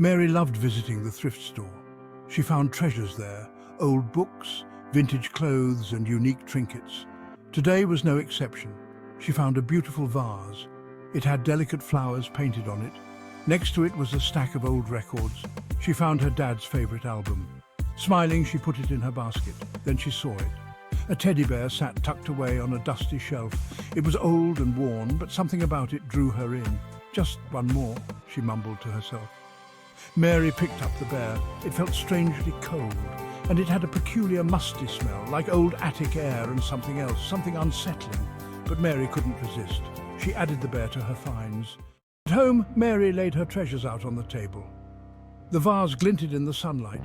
Mary loved visiting the thrift store. She found treasures there, old books, vintage clothes and unique trinkets. Today was no exception. She found a beautiful vase. It had delicate flowers painted on it. Next to it was a stack of old records. She found her dad's favorite album. Smiling, she put it in her basket. Then she saw it. A teddy bear sat tucked away on a dusty shelf. It was old and worn, but something about it drew her in. "Just one more," she mumbled to herself. Mary picked up the bear. It felt strangely cold, and it had a peculiar musty smell, like old attic air and something else, something unsettling. But Mary couldn't resist. She added the bear to her finds. At home, Mary laid her treasures out on the table. The vase glinted in the sunlight.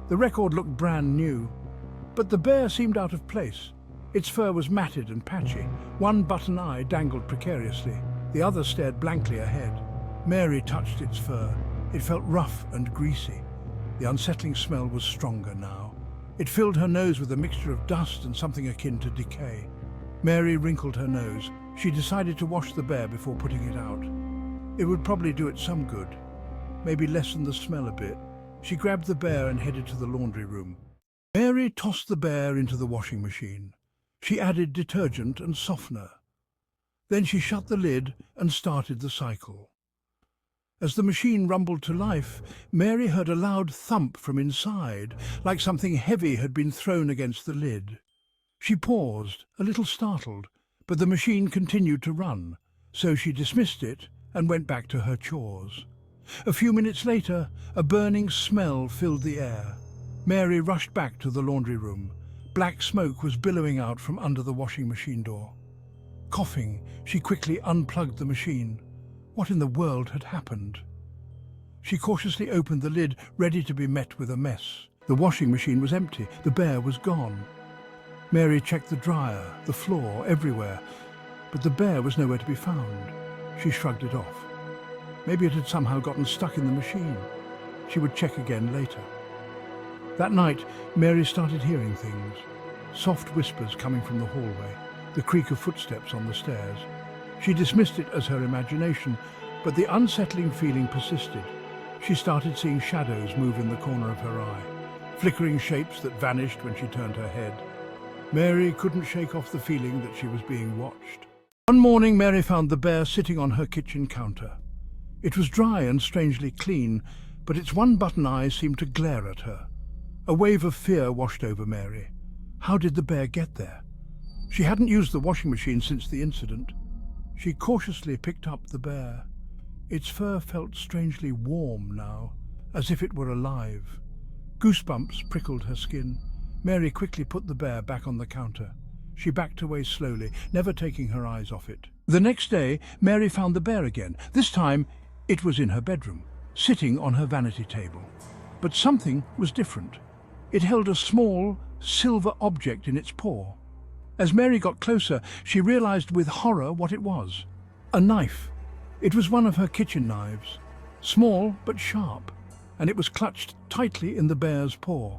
The record looked brand new. But the bear seemed out of place. Its fur was matted and patchy. One button eye dangled precariously. The other stared blankly ahead. Mary touched its fur. It felt rough and greasy. The unsettling smell was stronger now. It filled her nose with a mixture of dust and something akin to decay. Mary wrinkled her nose. She decided to wash the bear before putting it out. It would probably do it some good. Maybe lessen the smell a bit. She grabbed the bear and headed to the laundry room. Mary tossed the bear into the washing machine. She added detergent and softener. Then she shut the lid and started the cycle. As the machine rumbled to life, Mary heard a loud thump from inside, like something heavy had been thrown against the lid. She paused, a little startled, but the machine continued to run, so she dismissed it and went back to her chores. A few minutes later, a burning smell filled the air. Mary rushed back to the laundry room. Black smoke was billowing out from under the washing machine door. Coughing, she quickly unplugged the machine. What in the world had happened? She cautiously opened the lid, ready to be met with a mess. The washing machine was empty. The bear was gone. Mary checked the dryer, the floor, everywhere, but the bear was nowhere to be found. She shrugged it off. Maybe it had somehow gotten stuck in the machine. She would check again later. That night, Mary started hearing things. Soft whispers coming from the hallway, the creak of footsteps on the stairs. She dismissed it as her imagination, but the unsettling feeling persisted. She started seeing shadows move in the corner of her eye, flickering shapes that vanished when she turned her head. Mary couldn't shake off the feeling that she was being watched. One morning, Mary found the bear sitting on her kitchen counter. It was dry and strangely clean, but its one-button eye seemed to glare at her. A wave of fear washed over Mary. How did the bear get there? She hadn't used the washing machine since the incident. She cautiously picked up the bear. Its fur felt strangely warm now, as if it were alive. Goosebumps prickled her skin. Mary quickly put the bear back on the counter. She backed away slowly, never taking her eyes off it. The next day, Mary found the bear again. This time, it was in her bedroom, sitting on her vanity table. But something was different. It held a small, silver object in its paw. As Mary got closer, she realized with horror what it was. A knife. It was one of her kitchen knives. Small but sharp, and it was clutched tightly in the bear's paw.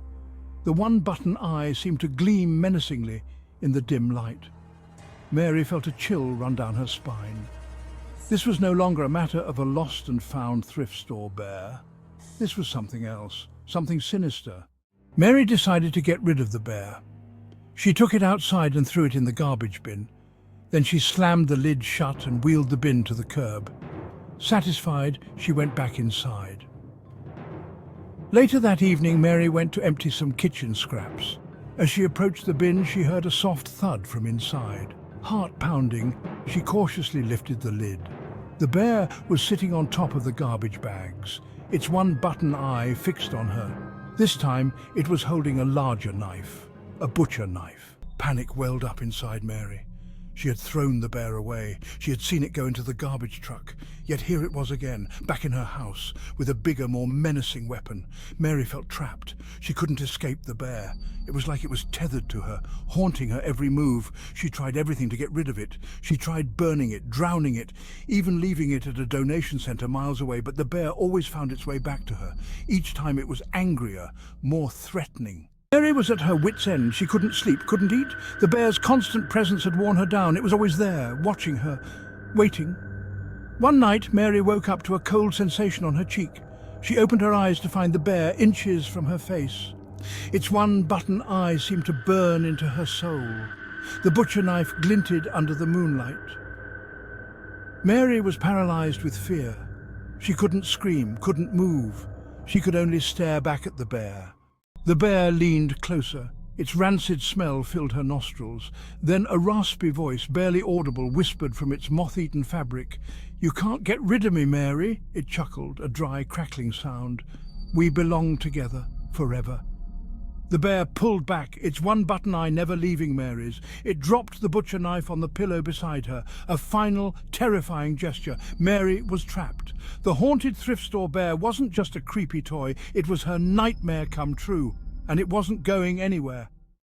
The one-button eye seemed to gleam menacingly in the dim light. Mary felt a chill run down her spine. This was no longer a matter of a lost and found thrift store bear. This was something else, something sinister. Mary decided to get rid of the bear. She took it outside and threw it in the garbage bin. Then she slammed the lid shut and wheeled the bin to the curb. Satisfied, she went back inside. Later that evening, Mary went to empty some kitchen scraps. As she approached the bin, she heard a soft thud from inside. Heart pounding, she cautiously lifted the lid. The bear was sitting on top of the garbage bags, its one-button eye fixed on her. This time, it was holding a larger knife, a butcher knife. Panic welled up inside Mary. She had thrown the bear away. She had seen it go into the garbage truck. Yet here it was again, back in her house, with a bigger, more menacing weapon. Mary felt trapped. She couldn't escape the bear. It was like it was tethered to her, haunting her every move. She tried everything to get rid of it. She tried burning it, drowning it, even leaving it at a donation center miles away, but the bear always found its way back to her. Each time it was angrier, more threatening. Mary was at her wit's end. She couldn't sleep, couldn't eat. The bear's constant presence had worn her down. It was always there, watching her, waiting. One night, Mary woke up to a cold sensation on her cheek. She opened her eyes to find the bear inches from her face. Its one-button eye seemed to burn into her soul. The butcher knife glinted under the moonlight. Mary was paralyzed with fear. She couldn't scream, couldn't move. She could only stare back at the bear. The bear leaned closer. Its rancid smell filled her nostrils. Then a raspy voice, barely audible, whispered from its moth-eaten fabric. "You can't get rid of me, Mary," it chuckled, a dry, crackling sound. "We belong together, forever." The bear pulled back, its one-button eye never leaving Mary's. It dropped the butcher knife on the pillow beside her, a final, terrifying gesture. Mary was trapped. The haunted thrift store bear wasn't just a creepy toy, it was her nightmare come true, and it wasn't going anywhere.